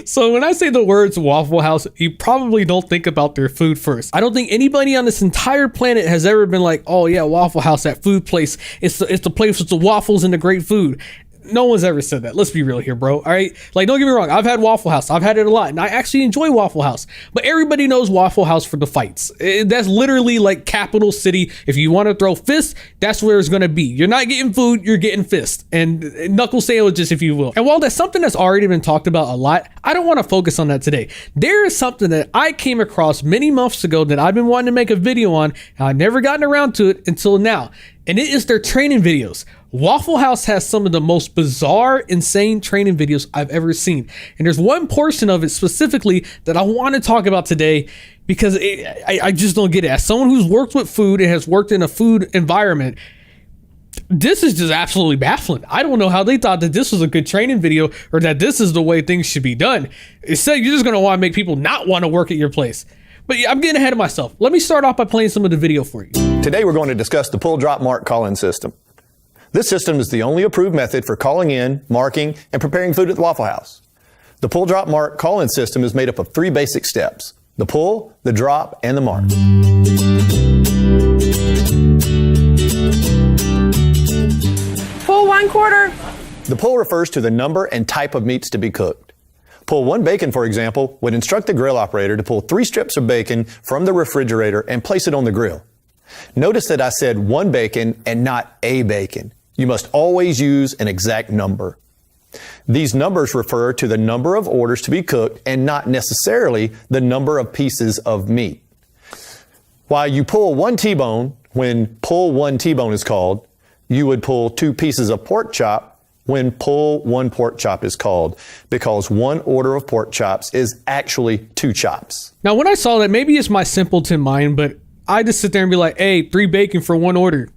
So when I say the words Waffle House, you probably don't think about their food first. I don't think anybody on this entire planet has ever been like, oh yeah, Waffle House, that food place. It's the place with the waffles and the great food. No one's ever said that. Let's be real here, bro. All right. Like, don't get me wrong. I've had Waffle House. I've had it a lot. And I actually enjoy Waffle House. But everybody knows Waffle House for the fights. That's literally like capital city. If you want to throw fists, that's where it's going to be. You're not getting food. You're getting fists and knuckle sandwiches, if you will. And while that's something that's already been talked about a lot, I don't want to focus on that today. There is something that I came across many months ago that I've been wanting to make a video on. And I've never gotten around to it until now. And it is their training videos. Waffle House has some of the most bizarre, insane training videos I've ever seen. And there's one portion of it specifically that I want to talk about today because I just don't get it. As someone who's worked with food and has worked in a food environment, this is just absolutely baffling. I don't know how they thought that this was a good training video or that this is the way things should be done. Instead, you're just going to want to make people not want to work at your place. But yeah, I'm getting ahead of myself. Let me start off by playing some of the video for you. Today, we're going to discuss the pull, drop, mark call-in system. This system is the only approved method for calling in, marking, and preparing food at the Waffle House. The pull, drop, mark call-in system is made up of 3 basic steps: the pull, the drop, and the mark. Pull 1/4. The pull refers to the number and type of meats to be cooked. Pull 1 bacon, for example, would instruct the grill operator to pull 3 strips of bacon from the refrigerator and place it on the grill. Notice that I said 1 bacon and not a bacon. You must always use an exact number. These numbers refer to the number of orders to be cooked and not necessarily the number of pieces of meat. While you pull 1 T-bone, when pull 1 T-bone is called, you would pull 2 pieces of pork chop when pull 1 pork chop is called, because 1 order of pork chops is actually 2 chops. Now, when I saw that, maybe it's my simpleton mind, but I just sit there and be like, hey, 3 bacon for 1 order.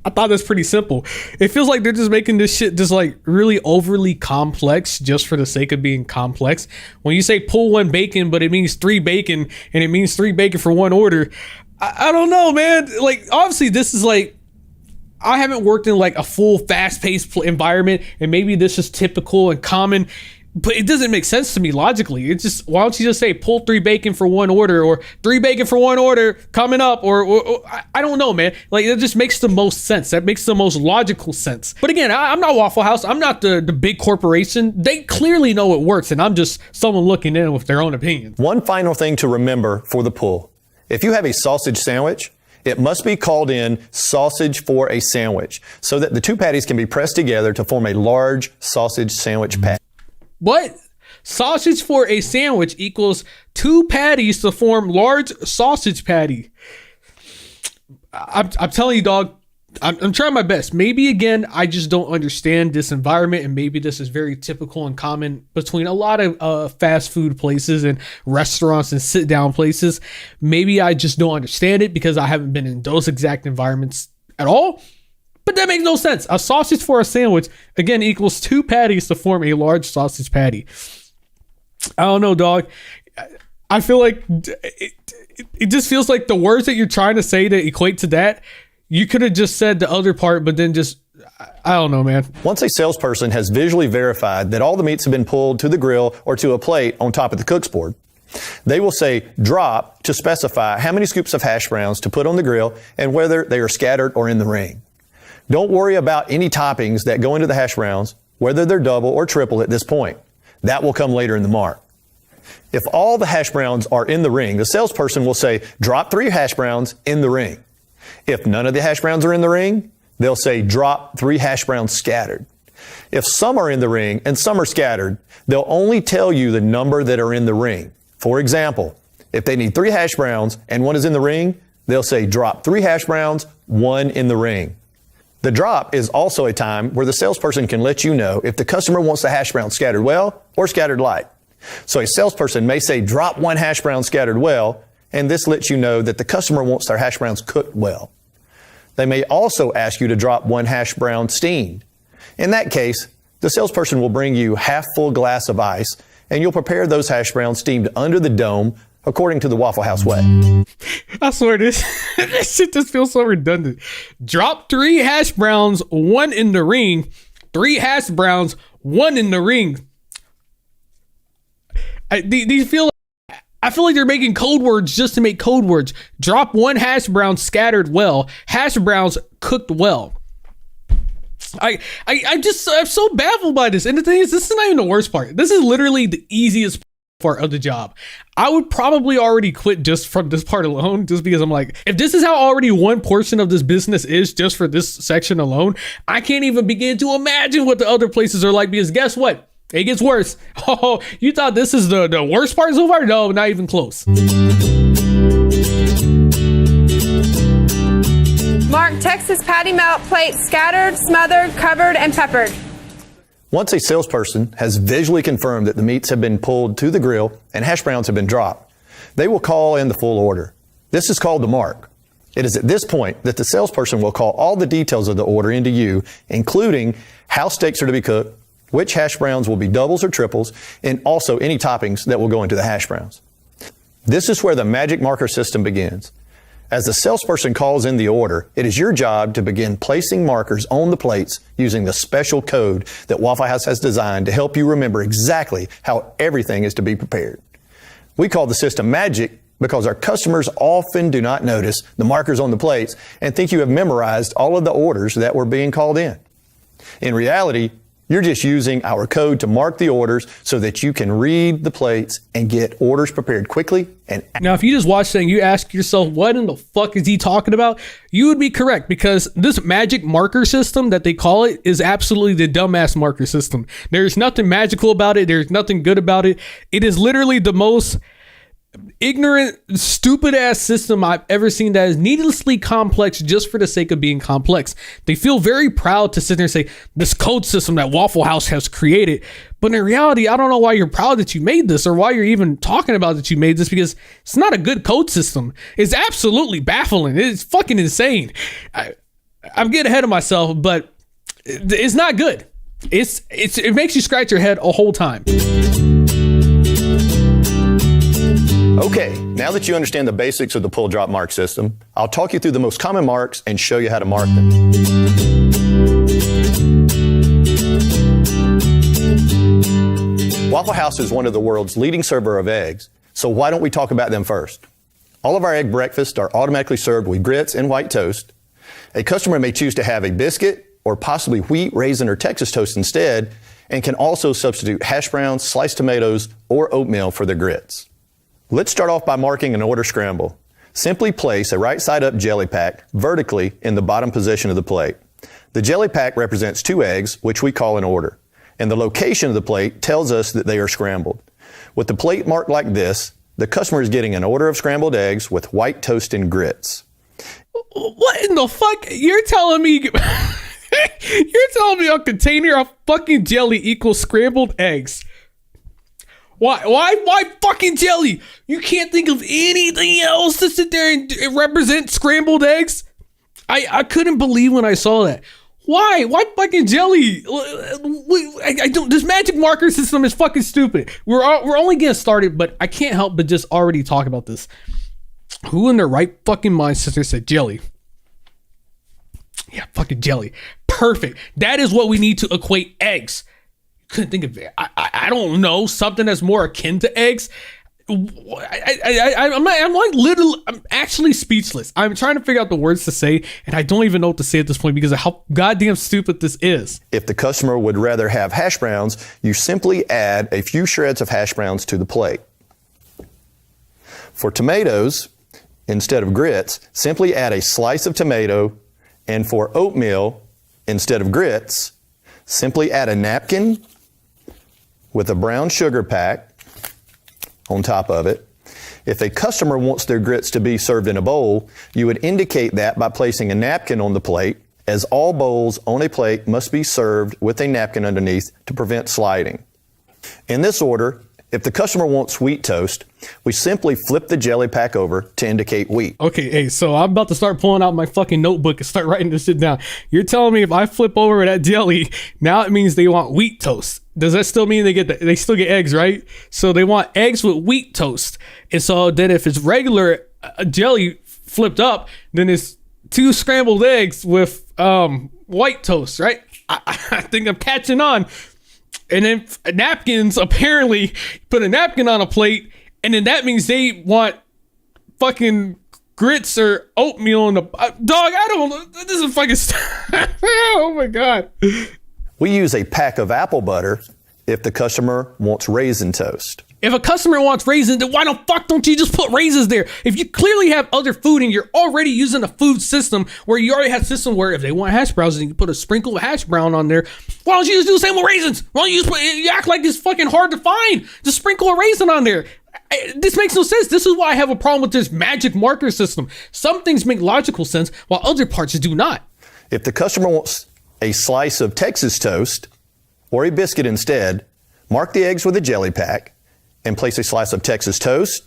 I thought that's pretty simple. It feels like they're just making this shit just like really overly complex just for the sake of being complex. When you say pull 1 bacon, but it means 3 bacon and it means 3 bacon for 1 order. I don't know, man. Like, obviously this is like, I haven't worked in like a full fast-paced environment, and maybe this is typical and common, but it doesn't make sense to me logically. It's just, why don't you just say pull 3 bacon for 1 order, or 3 bacon for 1 order coming up, or I don't know, man. Like, it just makes the most sense. That makes the most logical sense. But again, I'm not Waffle House. I'm not the big corporation. They clearly know it works, and I'm just someone looking in with their own opinions. One final thing to remember for the pull. If you have a sausage sandwich, it must be called in sausage for a sandwich so that the 2 patties can be pressed together to form a large sausage sandwich patty. What? Sausage for a sandwich equals 2 patties to form large sausage patty. I'm telling you, dog, I'm trying my best. Maybe, again, I just don't understand this environment, and maybe this is very typical and common between a lot of fast food places and restaurants and sit-down places. Maybe I just don't understand it because I haven't been in those exact environments at all. But that makes no sense. A sausage for a sandwich, again, equals 2 patties to form a large sausage patty. I don't know, dog. I feel like it just feels like the words that you're trying to say to equate to that, you could have just said the other part, but then just, I don't know, man. Once a salesperson has visually verified that all the meats have been pulled to the grill or to a plate on top of the cook's board, they will say drop to specify how many scoops of hash browns to put on the grill and whether they are scattered or in the ring. Don't worry about any toppings that go into the hash browns, whether they're double or triple at this point. That will come later in the mark. If all the hash browns are in the ring, the salesperson will say drop 3 hash browns in the ring. If none of the hash browns are in the ring, they'll say drop 3 hash browns scattered. If some are in the ring and some are scattered, they'll only tell you the number that are in the ring. For example, if they need 3 hash browns and 1 is in the ring, they'll say drop 3 hash browns, 1 in the ring. The drop is also a time where the salesperson can let you know if the customer wants the hash brown scattered well or scattered light. So a salesperson may say drop 1 hash brown scattered well, and this lets you know that the customer wants their hash browns cooked well. They may also ask you to drop 1 hash brown steamed. In that case, the salesperson will bring you half full glass of ice, and you'll prepare those hash browns steamed under the dome according to the Waffle House way. I swear this shit just feels so redundant. Drop 3 hash browns, 1 in the ring. 3 hash browns, 1 in the ring. These feel. I feel like they're making code words just to make code words. Drop one hash brown scattered well. Hash browns cooked well. I'm so baffled by this. And the thing is, this is not even the worst part. This is literally the easiest part of the job. I would probably already quit just from this part alone, just because I'm like, if this is how already one portion of this business is just for this section alone, I can't even begin to imagine what the other places are like, because guess what? It gets worse. Oh, you thought this is the worst part so far? No, not even close. Mark Texas patty melt plate scattered, smothered, covered, and peppered. Once a salesperson has visually confirmed that the meats have been pulled to the grill and hash browns have been dropped, they will call in the full order. This is called the mark. It is at this point that the salesperson will call all the details of the order into you, including how steaks are to be cooked, which hash browns will be doubles or triples, and also any toppings that will go into the hash browns. This is where the magic marker system begins. As the salesperson calls in the order, it is your job to begin placing markers on the plates using the special code that Waffle House has designed to help you remember exactly how everything is to be prepared. We call the system magic because our customers often do not notice the markers on the plates and think you have memorized all of the orders that were being called in. In reality, you're just using our code to mark the orders so that you can read the plates and get orders prepared quickly. And now, if you just watch that and you ask yourself, what in the fuck is he talking about? You would be correct, because this magic marker system that they call it is absolutely the dumbass marker system. There's nothing magical about it. There's nothing good about it. It is literally the most ignorant, stupid ass system I've ever seen that is needlessly complex just for the sake of being complex. They feel very proud to sit there and say this code system that Waffle House has created, but in reality, I don't know why you're proud that you made this, or why you're even talking about that you made this, because it's not a good code system. It's absolutely baffling. It's fucking insane. I'm getting ahead of myself, but it's not good. It makes you scratch your head a whole time. Okay, now that you understand the basics of the pull drop mark system, I'll talk you through the most common marks and show you how to mark them. Waffle House is one of the world's leading server of eggs, so why don't we talk about them first? All of our egg breakfasts are automatically served with grits and white toast. A customer may choose to have a biscuit or possibly wheat, raisin, or Texas toast instead, and can also substitute hash browns, sliced tomatoes, or oatmeal for their grits. Let's start off by marking an order scramble. Simply place a right side up jelly pack vertically in the bottom position of the plate. The jelly pack represents 2 eggs, which we call an order, and the location of the plate tells us that they are scrambled. With the plate marked like this, the customer is getting an order of scrambled eggs with white toast and grits. What in the fuck? You're telling me a container of fucking jelly equals scrambled eggs? Why fucking jelly? You can't think of anything else to sit there and represent scrambled eggs? I couldn't believe when I saw that. Why fucking jelly? I don't. This magic marker system is fucking stupid. We're only getting started, but I can't help but just already talk about this. Who in their right fucking mind sits there and said jelly? Yeah, fucking jelly. Perfect. That is what we need to equate eggs. Couldn't think of it. I don't know, something that's more akin to eggs. I'm actually speechless. I'm trying to figure out the words to say, and I don't even know what to say at this point because of how goddamn stupid this is. If the customer would rather have hash browns, you simply add a few shreds of hash browns to the plate. For tomatoes, instead of grits, simply add a slice of tomato, and for oatmeal, instead of grits, simply add a napkin with a brown sugar pack on top of it. If a customer wants their grits to be served in a bowl, you would indicate that by placing a napkin on the plate, as all bowls on a plate must be served with a napkin underneath to prevent sliding. In this order, if the customer wants wheat toast, we simply flip the jelly pack over to indicate wheat. Okay, hey, so I'm about to start pulling out my fucking notebook and start writing this shit down. You're telling me if I flip over that jelly, now it means they want wheat toast. Does that still mean they still get eggs, right? So they want eggs with wheat toast. And so then if it's regular jelly flipped up, then it's 2 scrambled eggs with white toast, right? I think I'm catching on. And then napkins, apparently, put a napkin on a plate, and then that means they want fucking grits or oatmeal in the dog. I don't. This is fucking. Oh my god. We use a pack of apple butter if the customer wants raisin toast. If a customer wants raisins, then why the fuck don't you just put raisins there? If you clearly have other food and you're already using a food system where you already have a system where if they want hash browns, then you put a sprinkle of hash brown on there. Why don't you just do the same with raisins? Why don't you just you act like it's fucking hard to find? Just sprinkle a raisin on there. This makes no sense. This is why I have a problem with this magic marker system. Some things make logical sense while other parts do not. If the customer wants a slice of Texas toast or a biscuit instead, mark the eggs with a jelly pack and place a slice of Texas toast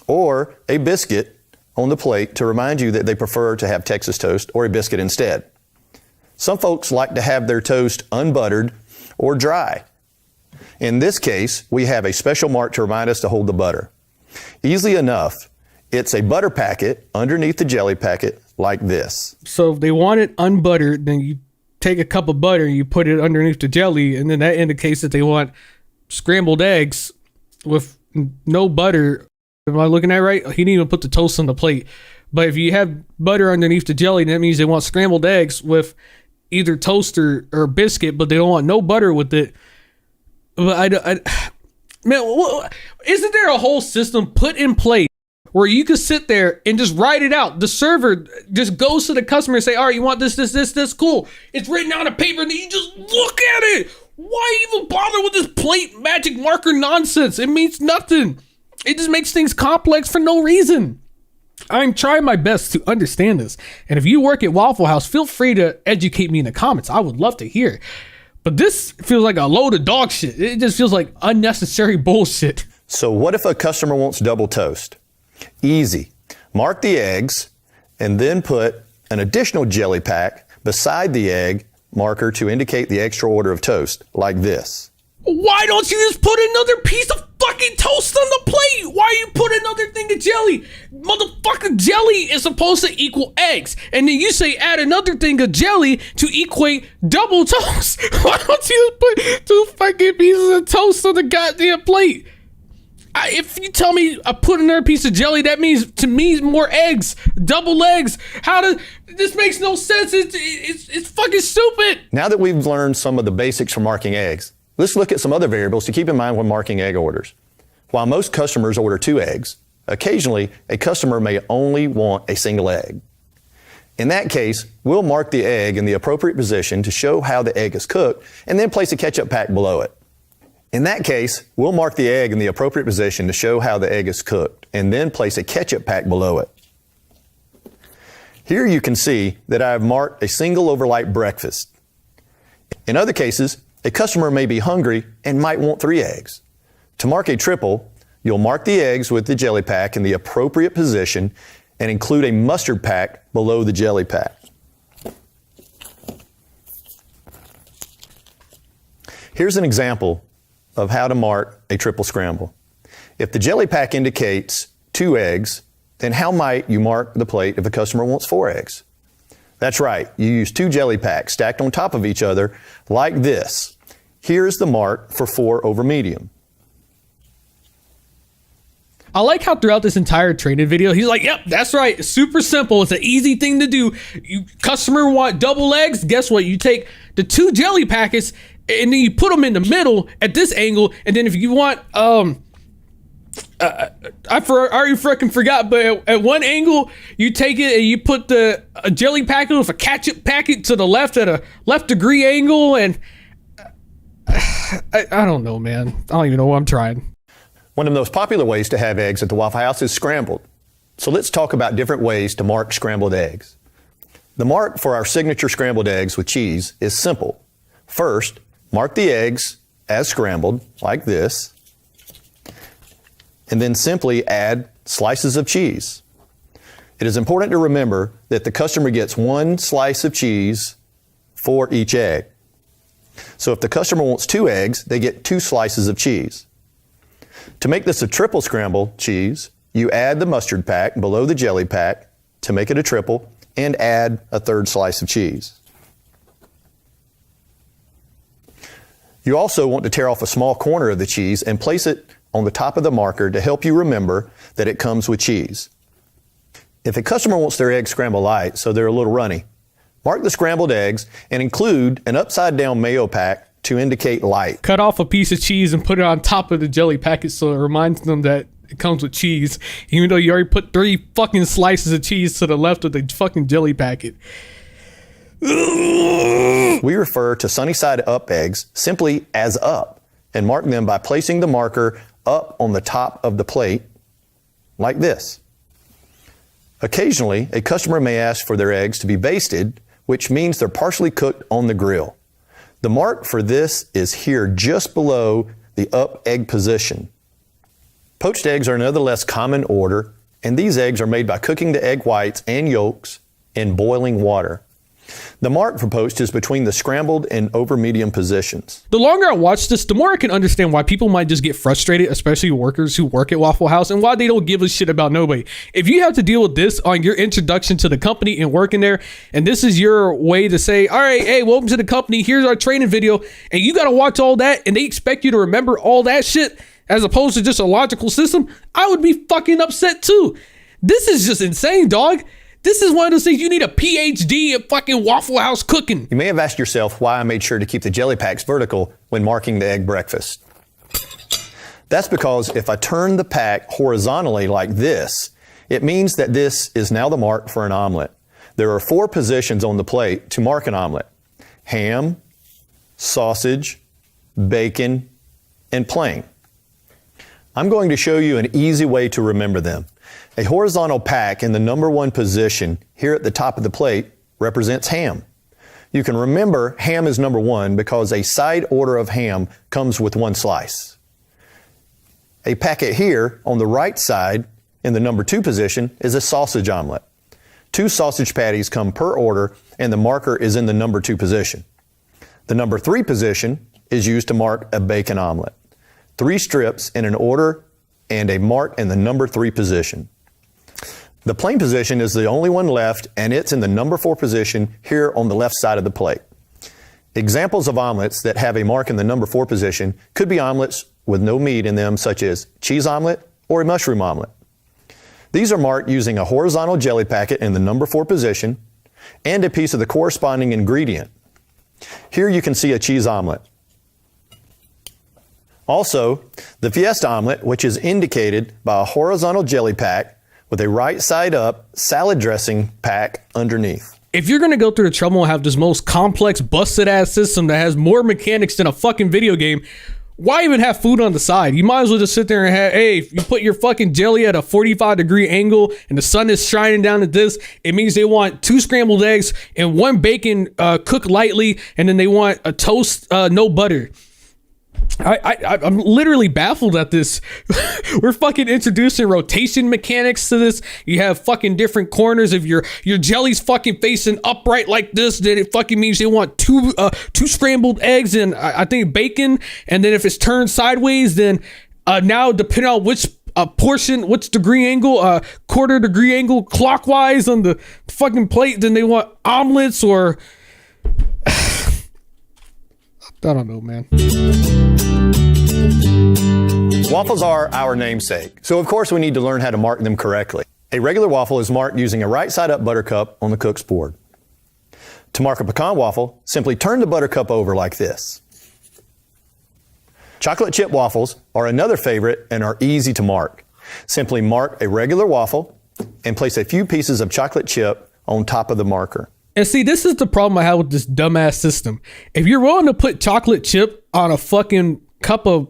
or a biscuit on the plate to remind you that they prefer to have Texas toast or a biscuit instead. Some folks like to have their toast unbuttered or dry. In this case, we have a special mark to remind us to hold the butter. Easily enough, it's a butter packet underneath the jelly packet like this. So if they want it unbuttered, then you take a cup of butter and you put it underneath the jelly, and then that indicates that they want scrambled eggs with no butter. Am I looking at it right? He didn't even put the toast on the plate. But if you have butter underneath the jelly, that means they want scrambled eggs with either toast or biscuit, but they don't want no butter with it. But man, isn't there a whole system put in place where you could sit there and just write it out? The server just goes to the customer and say, all right, you want this, cool. It's written out on paper and then you just look at it. Why even bother with this plate magic marker nonsense? It means nothing. It just makes things complex for no reason. I'm trying my best to understand this. And if you work at Waffle House, feel free to educate me in the comments. I would love to hear. But this feels like a load of dog shit. It just feels like unnecessary bullshit. So what if a customer wants double toast? Easy. Mark the eggs and then put an additional jelly pack beside the egg marker to indicate the extra order of toast, like this. Why don't you just put another piece of fucking toast on the plate? Why you put another thing of jelly? Motherfucker, jelly is supposed to equal eggs. And then you say add another thing of jelly to equate double toast. Why don't you put 2 fucking pieces of toast on the goddamn plate? If you tell me I put another piece of jelly, that means to me more eggs, double eggs. This makes no sense. It's fucking stupid. Now that we've learned some of the basics for marking eggs, let's look at some other variables to keep in mind when marking egg orders. While most customers order 2 eggs, occasionally a customer may only want a single egg. In that case, we'll mark the egg in the appropriate position to show how the egg is cooked and then place a ketchup pack below it. In that case, we'll mark the egg in the appropriate position to show how the egg is cooked and then place a ketchup pack below it. Here you can see that I have marked a single overnight breakfast. In other cases, a customer may be hungry and might want 3 eggs. To mark a triple, you'll mark the eggs with the jelly pack in the appropriate position and include a mustard pack below the jelly pack. Here's an example of how to mark a triple scramble. If the jelly pack indicates 2 eggs, then how might you mark the plate if a customer wants 4 eggs? That's right, you use 2 jelly packs stacked on top of each other like this. Here's the mark for 4 over medium. I like how throughout this entire training video, he's like, yep, that's right. It's super simple. It's an easy thing to do. You customer want double eggs. Guess what? You take the 2 jelly packets and then you put them in the middle at this angle. And then if you want, I already freaking forgot, but at one angle, you take it and you put a jelly packet with a ketchup packet to the left at a left degree angle. And I don't know, man. I don't even know what I'm trying. One of the most popular ways to have eggs at the Waffle House is scrambled. So let's talk about different ways to mark scrambled eggs. The mark for our signature scrambled eggs with cheese is simple. First, mark the eggs as scrambled, like this, and then simply add slices of cheese. It is important to remember that the customer gets 1 slice of cheese for each egg. So if the customer wants 2 eggs, they get 2 slices of cheese. To make this a triple scramble cheese, you add the mustard pack below the jelly pack to make it a triple and add a 3rd slice of cheese. You also want to tear off a small corner of the cheese and place it on the top of the marker to help you remember that it comes with cheese. If a customer wants their eggs scrambled light so they're a little runny, mark the scrambled eggs and include an upside down mayo pack to indicate light. Cut off a piece of cheese and put it on top of the jelly packet so it reminds them that it comes with cheese, even though you already put 3 fucking slices of cheese to the left of the fucking jelly packet. We refer to sunny side up eggs simply as up and mark them by placing the marker up on the top of the plate like this. Occasionally, a customer may ask for their eggs to be basted, which means they're partially cooked on the grill. The mark for this is here just below the up egg position. Poached eggs are another less common order, and these eggs are made by cooking the egg whites and yolks in boiling water. The mark for poached is between the scrambled and over medium positions. The longer I watch this, the more I can understand why people might just get frustrated, especially workers who work at Waffle House, and why they don't give a shit about nobody. If you have to deal with this on your introduction to the company and working there, and this is your way to say, all right, hey, welcome to the company, here's our training video, and you got to watch all that, and they expect you to remember all that shit, as opposed to just a logical system, I would be fucking upset too. This is just insane, dog. This is one of those things you need a PhD at fucking Waffle House cooking. You may have asked yourself why I made sure to keep the jelly packs vertical when marking the egg breakfast. That's because if I turn the pack horizontally like this, it means that this is now the mark for an omelet. There are 4 positions on the plate to mark an omelet: ham, sausage, bacon, and plain. I'm going to show you an easy way to remember them. A horizontal pack in the number 1 position here at the top of the plate represents ham. You can remember ham is number 1 because a side order of ham comes with 1 slice. A packet here on the right side in the number 2 position is a sausage omelet. 2 sausage patties come per order and the marker is in the number 2 position. The number 3 position is used to mark a bacon omelet. 3 strips in an order and a mark in the number 3 position. The plain position is the only one left, and it's in the number 4 position here on the left side of the plate. Examples of omelets that have a mark in the number 4 position could be omelets with no meat in them, such as cheese omelet or a mushroom omelet. These are marked using a horizontal jelly packet in the number 4 position and a piece of the corresponding ingredient. Here you can see a cheese omelet. Also, the Fiesta omelet, which is indicated by a horizontal jelly pack with a right side up salad dressing pack underneath. If you're going to go through the trouble and have this most complex, busted ass system that has more mechanics than a fucking video game, why even have food on the side? You might as well just sit there and have, hey, if you put your fucking jelly at a 45-degree angle and the sun is shining down at this, it means they want 2 scrambled eggs and 1 bacon cooked lightly, and then they want a toast, no butter. I'm literally baffled at this. We're fucking introducing rotation mechanics to this. You have fucking different corners. If your jelly's fucking facing upright like this, then it fucking means they want 2 scrambled eggs and I think bacon. And then if it's turned sideways, then now depending on which portion, which degree angle, quarter degree angle clockwise on the fucking plate, then they want omelets or I don't know, man. Waffles are our namesake, so of course we need to learn how to mark them correctly. A regular waffle is marked using a right side up buttercup on the cook's board. To mark a pecan waffle, simply turn the buttercup over like this. Chocolate chip waffles are another favorite and are easy to mark. Simply mark a regular waffle and place a few pieces of chocolate chip on top of the marker. And see, this is the problem I have with this dumbass system. If you're willing to put chocolate chip on a fucking cup of,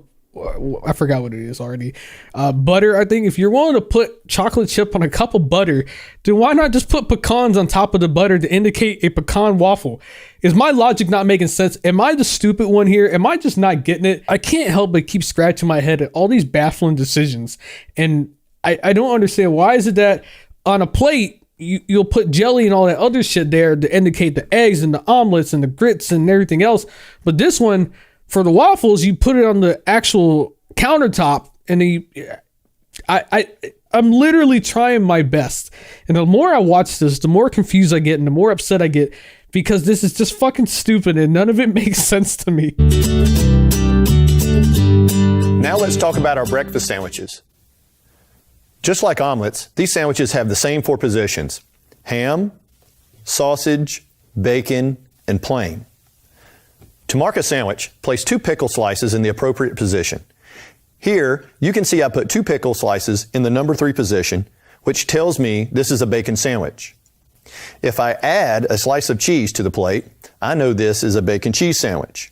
I forgot what it is already, butter, I think. If you're willing to put chocolate chip on a cup of butter, then why not just put pecans on top of the butter to indicate a pecan waffle? Is my logic not making sense? Am I the stupid one here? Am I just not getting it? I can't help but keep scratching my head at all these baffling decisions. And I don't understand. Why is it that on a plate, you'll put jelly and all that other shit there to indicate the eggs and the omelets and the grits and everything else. But this one, for the waffles, you put it on the actual countertop, and I'm literally trying my best. And the more I watch this, the more confused I get and the more upset I get, because this is just fucking stupid and none of it makes sense to me. Now let's talk about our breakfast sandwiches. Just like omelets, these sandwiches have the same 4 positions: ham, sausage, bacon, and plain. To mark a sandwich, place 2 pickle slices in the appropriate position. Here, you can see I put 2 pickle slices in the number 3 position, which tells me this is a bacon sandwich. If I add a slice of cheese to the plate, I know this is a bacon cheese sandwich.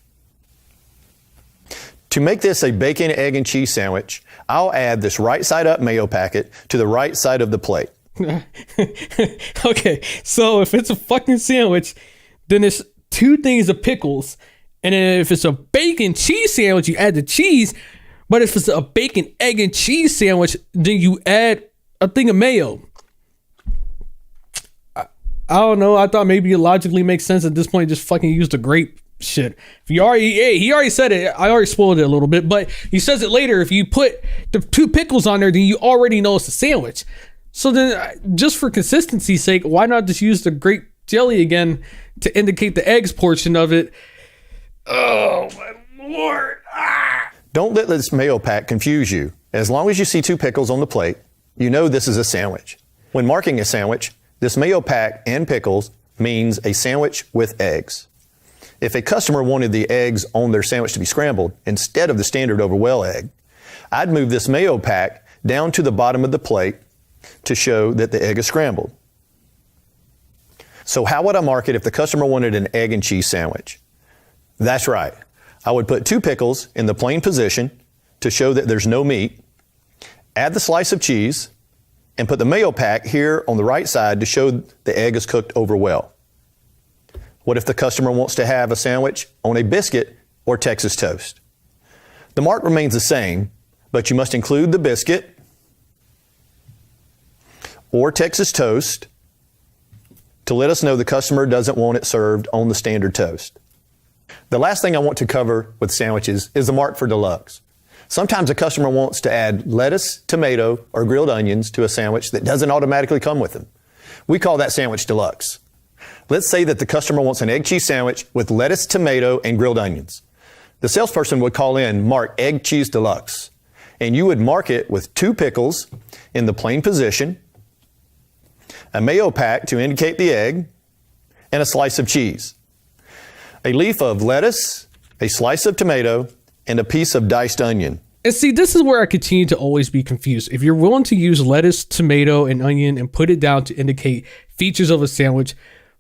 To make this a bacon, egg, and cheese sandwich, I'll add this right side up mayo packet to the right side of the plate. Okay, so if it's a fucking sandwich, then it's 2 things of pickles. And then if it's a bacon cheese sandwich, you add the cheese. But if it's a bacon, egg, and cheese sandwich, then you add a thing of mayo. I don't know. I thought maybe it logically makes sense at this point. Just fucking use the grape shit. If you already, he already said it. I already spoiled it a little bit, but he says it later. If you put the 2 pickles on there, then you already know it's a sandwich. So then, just for consistency's sake, why not just use the grape jelly again to indicate the eggs portion of it? Oh my Lord! Don't let this mayo pack confuse you. As long as you see 2 pickles on the plate, you know this is a sandwich. When marking a sandwich, this mayo pack and pickles means a sandwich with eggs. If a customer wanted the eggs on their sandwich to be scrambled instead of the standard over well egg, I'd move this mayo pack down to the bottom of the plate to show that the egg is scrambled. So how would I mark it if the customer wanted an egg and cheese sandwich? That's right. I would put 2 pickles in the plain position to show that there's no meat, add the slice of cheese, and put the mayo pack here on the right side to show the egg is cooked over well. What if the customer wants to have a sandwich on a biscuit or Texas toast? The mark remains the same, but you must include the biscuit or Texas toast to let us know the customer doesn't want it served on the standard toast. The last thing I want to cover with sandwiches is the mark for deluxe. Sometimes a customer wants to add lettuce, tomato, or grilled onions to a sandwich that doesn't automatically come with them. We call that sandwich deluxe. Let's say that the customer wants an egg cheese sandwich with lettuce, tomato, and grilled onions. The salesperson would call in, mark egg cheese deluxe, and you would mark it with 2 pickles in the plain position, a mayo pack to indicate the egg, and a slice of cheese. A leaf of lettuce, a slice of tomato, and a piece of diced onion. And see, this is where I continue to always be confused. If you're willing to use lettuce, tomato, and onion and put it down to indicate features of a sandwich,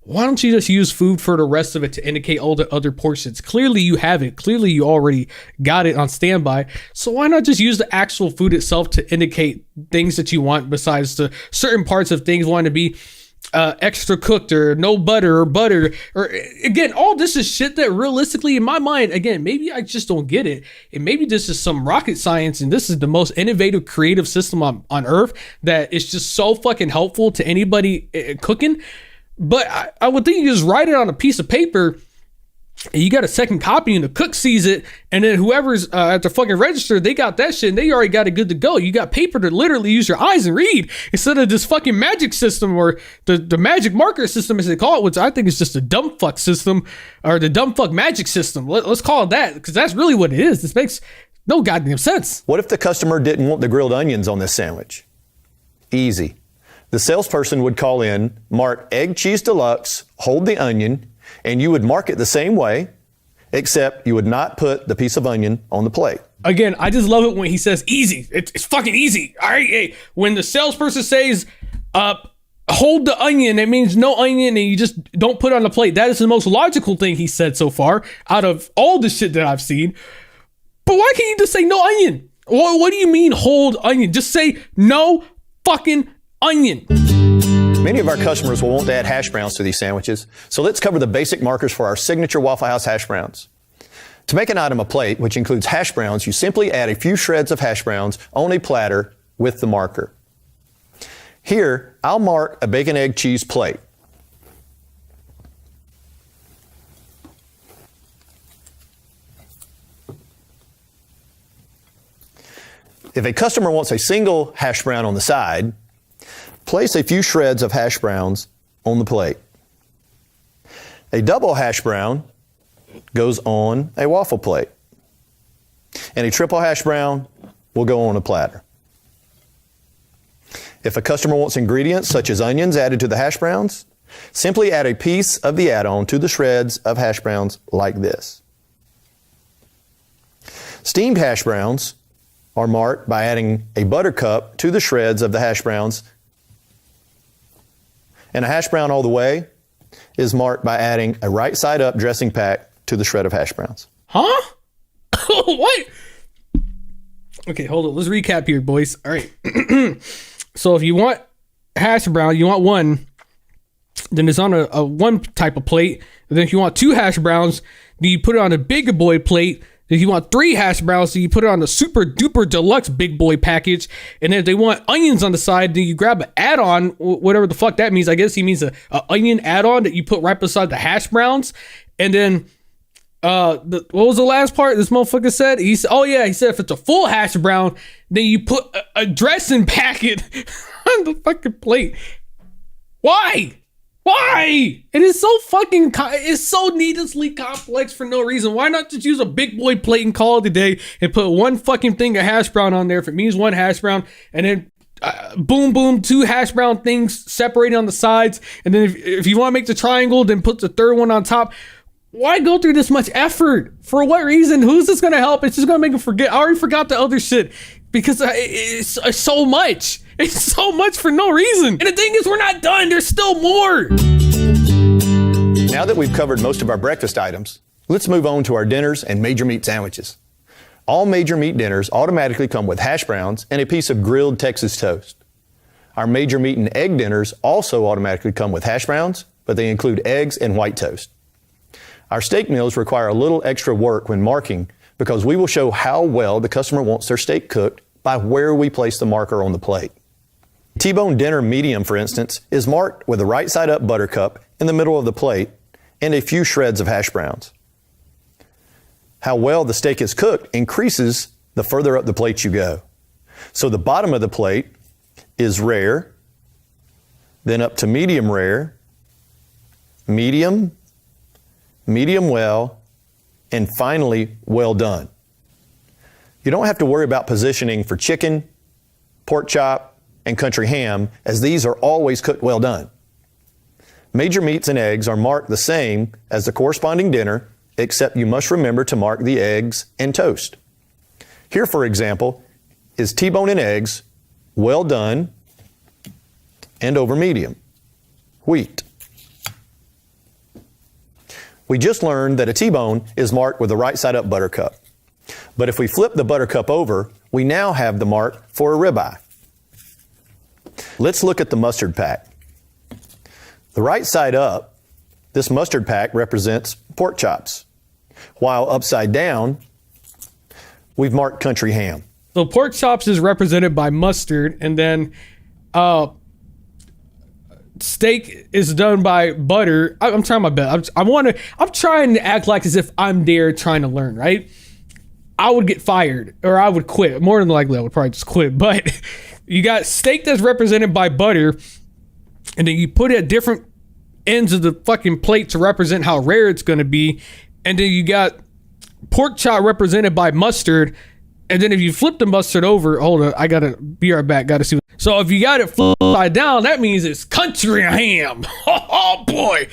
why don't you just use food for the rest of it to indicate all the other portions? Clearly you have it. Clearly you already got it on standby. So why not just use the actual food itself to indicate things that you want besides the certain parts of things wanting to be extra cooked or no butter or again, all this is shit that realistically in my mind, again, maybe I just don't get it. And maybe this is some rocket science and this is the most innovative, creative system on earth that is just so fucking helpful to anybody cooking. But I would think you just write it on a piece of paper and you got a second copy and the cook sees it, and then whoever's at the fucking register, they got that shit and they already got it good to go. You got paper to literally use your eyes and read instead of this fucking magic system or the magic marker system as they call it, which I think is just a dumb fuck system or the dumb fuck magic system. Let's call it that because that's really what it is. This makes no goddamn sense. What if the customer didn't want the grilled onions on this sandwich? Easy. The salesperson would call in, mark egg cheese deluxe, hold the onion, and you would mark it the same way, except you would not put the piece of onion on the plate. Again, I just love it when he says easy. It's fucking easy. All right. Hey, when the salesperson says, hold the onion, it means no onion and you just don't put it on the plate. That is the most logical thing he said so far out of all the shit that I've seen. But why can't you just say no onion? What do you mean hold onion? Just say no fucking onion. Many of our customers will want to add hash browns to these sandwiches, so let's cover the basic markers for our signature Waffle House hash browns. To make an item a plate, which includes hash browns, you simply add a few shreds of hash browns on a platter with the marker. Here, I'll mark a bacon, egg, cheese plate. If a customer wants a single hash brown on the side, place a few shreds of hash browns on the plate. A double hash brown goes on a waffle plate. And a triple hash brown will go on a platter. If a customer wants ingredients such as onions added to the hash browns, simply add a piece of the add-on to the shreds of hash browns like this. Steamed hash browns are marked by adding a buttercup to the shreds of the hash browns, and a hash brown all the way is marked by adding a right side up dressing pack to the shred of hash browns. Huh? What? Okay, hold on. Let's recap here, boys. All right. So if you want hash brown, you want one, then it's on a one type of plate. And then if you want 2 hash browns, then you put it on a big boy plate. If you want 3 hash browns, then you put it on a super duper deluxe big boy package. And then if they want onions on the side, then you grab an add-on, whatever the fuck that means. I guess he means a onion add-on that you put right beside the hash browns. And then what was the last part this motherfucker said? He said, oh yeah, he said if it's a full hash brown, then you put a dressing packet on the fucking plate. Why? It is so fucking, it's so needlessly complex for no reason. Why not just use a big boy plate and call it a day and put one fucking thing of hash brown on there if it means 1 hash brown, and then boom, 2 hash brown things separated on the sides. And then if you want to make the triangle, then put the third one on top. Why go through this much effort? For what reason? Who's this going to help? It's just going to make them forget. I already forgot the other shit because it's so much. It's so much for no reason. And the thing is, we're not done. There's still more. Now that we've covered most of our breakfast items, let's move on to our dinners and major meat sandwiches. All major meat dinners automatically come with hash browns and a piece of grilled Texas toast. Our major meat and egg dinners also automatically come with hash browns, but they include eggs and white toast. Our steak meals require a little extra work when marking because we will show how well the customer wants their steak cooked by where we place the marker on the plate. T-bone dinner medium, for instance, is marked with a right side up buttercup in the middle of the plate and a few shreds of hash browns. How well the steak is cooked increases the further up the plate you go. So the bottom of the plate is rare, then up to medium rare, medium well, and finally, well done. You don't have to worry about positioning for chicken, pork chop, and country ham, as these are always cooked well done. Major meats and eggs are marked the same as the corresponding dinner, except you must remember to mark the eggs and toast. Here, for example, is T-bone and eggs, well done, and over medium, wheat. We just learned that a T-bone is marked with the right side up buttercup. But if we flip the buttercup over, we now have the mark for a ribeye. Let's look at the mustard pack. The right side up, this mustard pack represents pork chops, while upside down, we've marked country ham. So pork chops is represented by mustard, and then steak is done by butter. I'm trying my best. I'm trying to act like as if I'm there trying to learn, right? I would get fired or I would quit. More than likely, I would probably just quit. But you got steak that's represented by butter, and then you put it at different ends of the fucking plate to represent how rare it's going to be. And then you got pork chop represented by mustard. And then if you flip the mustard over, hold on, I gotta be right back. Gotta see. So if you got it flipped upside down, that means it's country ham. Oh boy,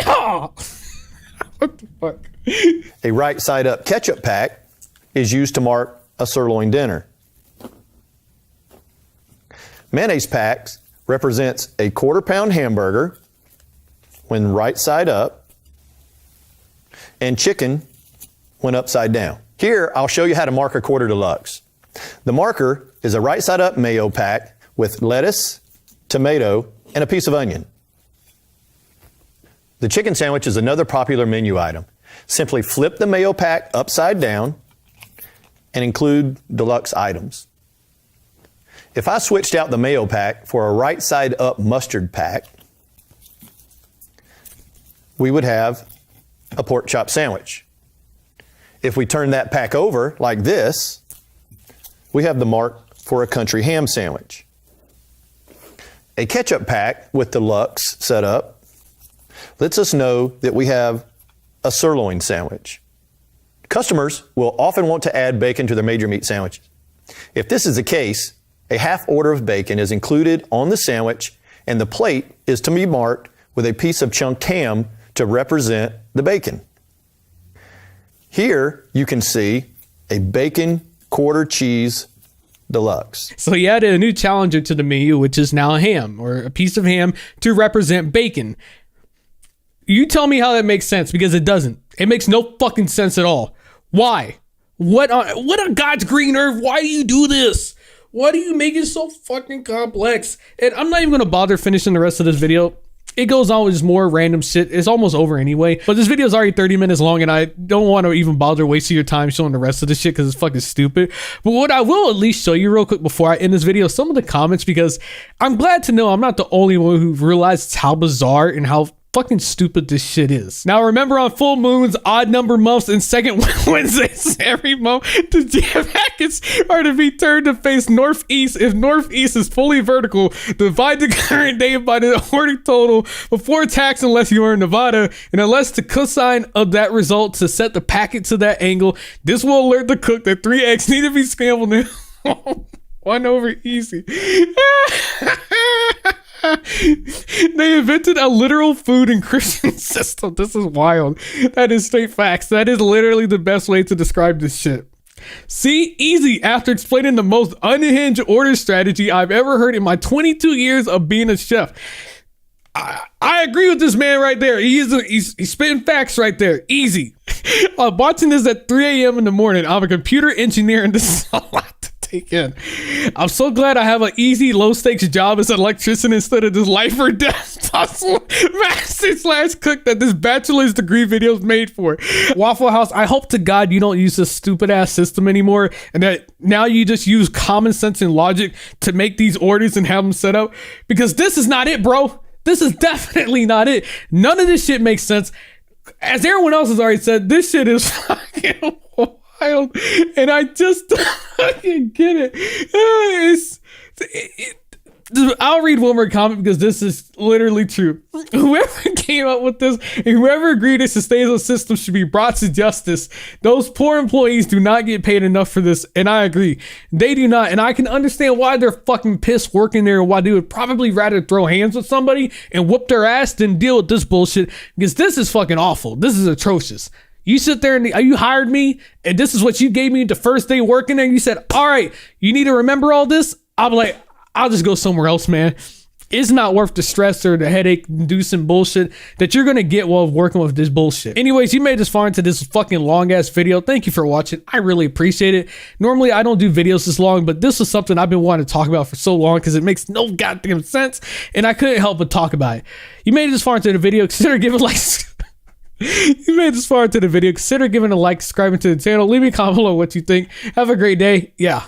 yeehaw! What the fuck? A right side up ketchup pack is used to mark a sirloin dinner. Mayonnaise packs represents a 1/4 pound hamburger when right side up, and chicken when upside down. Here, I'll show you how to mark a quarter deluxe. The marker is a right side up mayo pack with lettuce, tomato, and a piece of onion. The chicken sandwich is another popular menu item. Simply flip the mayo pack upside down and include deluxe items. If I switched out the mayo pack for a right side up mustard pack, we would have a pork chop sandwich. If we turn that pack over like this, we have the mark for a country ham sandwich. A ketchup pack with deluxe set up lets us know that we have a sirloin sandwich. Customers will often want to add bacon to their major meat sandwiches. If this is the case, a half order of bacon is included on the sandwich, and the plate is to be marked with a piece of chunked ham to represent the bacon. Here you can see a bacon quarter cheese deluxe. So he added a new challenger to the menu, which is now a ham, or a piece of ham to represent bacon. You tell me how that makes sense, because it doesn't. It makes no fucking sense at all. Why? What on God's green earth? Why do you do this? Why do you make it so fucking complex? And I'm not even going to bother finishing the rest of this video. It goes on with just more random shit. It's almost over anyway. But this video is already 30 minutes long, and I don't want to even bother wasting your time showing the rest of this shit because it's fucking stupid. But what I will at least show you real quick before I end this video, some of the comments, because I'm glad to know I'm not the only one who realized how bizarre and how fucking stupid this shit is. Now remember, on full moons, odd number months, and second Wednesdays every month, the jam packets are to be turned to face northeast. If northeast is fully vertical, divide the current day by the order total before tax unless you are in Nevada, and unless the cosine of that result to set the packet to that angle. This will alert the cook that 3 eggs need to be scrambled in 1 over easy. They invented a literal food encryption system. This is wild. That is straight facts. That is literally the best way to describe this shit. See, easy, after explaining the most unhinged order strategy I've ever heard in my 22 years of being a chef. I agree with this man right there. He's spitting facts right there. Easy. I'm watching this at 3 a.m. in the morning. I'm a computer engineer, and this is a lot to take in. I'm so glad I have an easy, low-stakes job as an electrician instead of this life or death puzzle master/cook that this bachelor's degree video is made for. Waffle House, I hope to God you don't use this stupid-ass system anymore, and that now you just use common sense and logic to make these orders and have them set up, because this is not it, bro. This is definitely not it. None of this shit makes sense. As everyone else has already said, this shit is fucking wild, and I just fucking get it. I'll read one more comment because this is literally true. Whoever came up with this and whoever agreed this sustainable system should be brought to justice. Those poor employees do not get paid enough for this, and I agree. They do not, and I can understand why they're fucking pissed working there and why they would probably rather throw hands with somebody and whoop their ass than deal with this bullshit, because this is fucking awful. This is atrocious. You sit there and you hired me, and this is what you gave me the first day working there, and you said, all right, you need to remember all this? I'm like, I'll just go somewhere else, man. It's not worth the stress or the headache-inducing bullshit that you're going to get while working with this bullshit. Anyways, you made this far into this fucking long-ass video. Thank you for watching. I really appreciate it. Normally, I don't do videos this long, but this is something I've been wanting to talk about for so long because it makes no goddamn sense, and I couldn't help but talk about it. You made it this far into the video. Consider giving You made this far into the video. Consider giving a like, subscribing to the channel. Leave me a comment below what you think. Have a great day. Yeah.